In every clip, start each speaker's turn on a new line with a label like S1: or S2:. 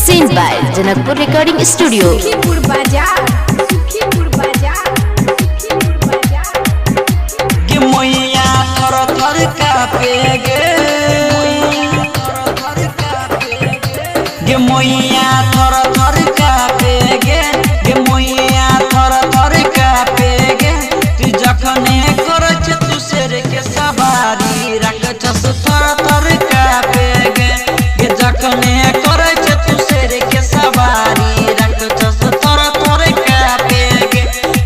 S1: Present by Janakpur Recording Studio.
S2: Sukhipur बाजार
S3: गे मैया थर थर कापेगे गे मैया थर थर कापेगे गे मैया थर थर कापेगे तू जखने करछ तू शेर के सवारी राक्षस थर थर कापेगे गे जखने करछ तू शेर के सवारी राक्षस थर थर कापेगे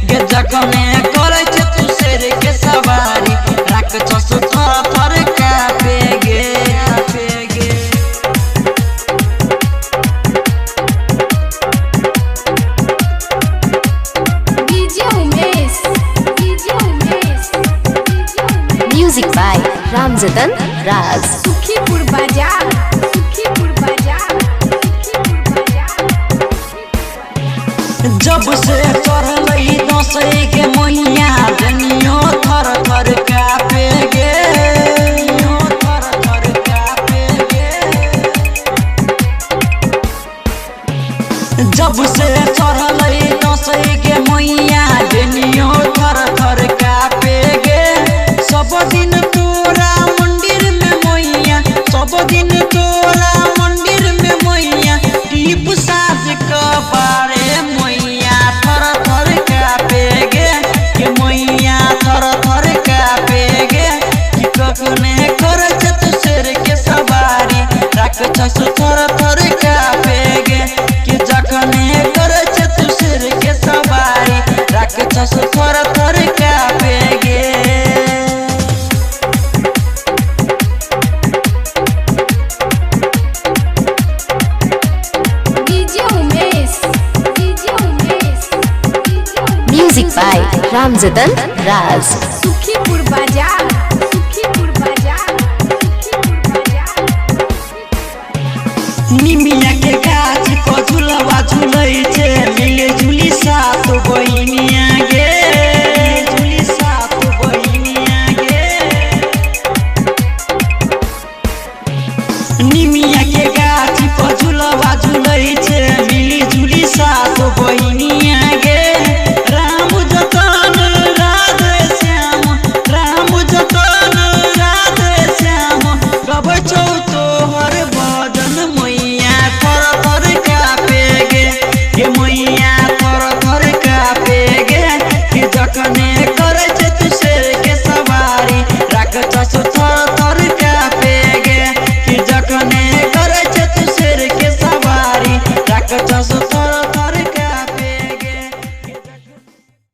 S3: गे जखने करछ तू शेर के सवारी राक्षस थर थर कापेगे
S1: Music by Ramjatan Raz.
S2: Sukhipur बाजार
S3: जब से चढ़लई दसई के मैया जनियो थर थर कापेगे थर थर कापेगे जब से चढ़लई दसई के मैया जनियो थर थर कापेगे सब दिन तोरा मंदिर में मैया सब दिन तोरा मंदिर में मैया दीप साज कबारे मैया थर थर कापेगे के मैया थर थर कापेगे कि कखने करछ तू शेर के सवारी राक्षस थर थर कापेगे कि जखने करछ तू शेर के सवारी राक्षस थर थर कापेगे
S1: Music by Ramjatan Raz.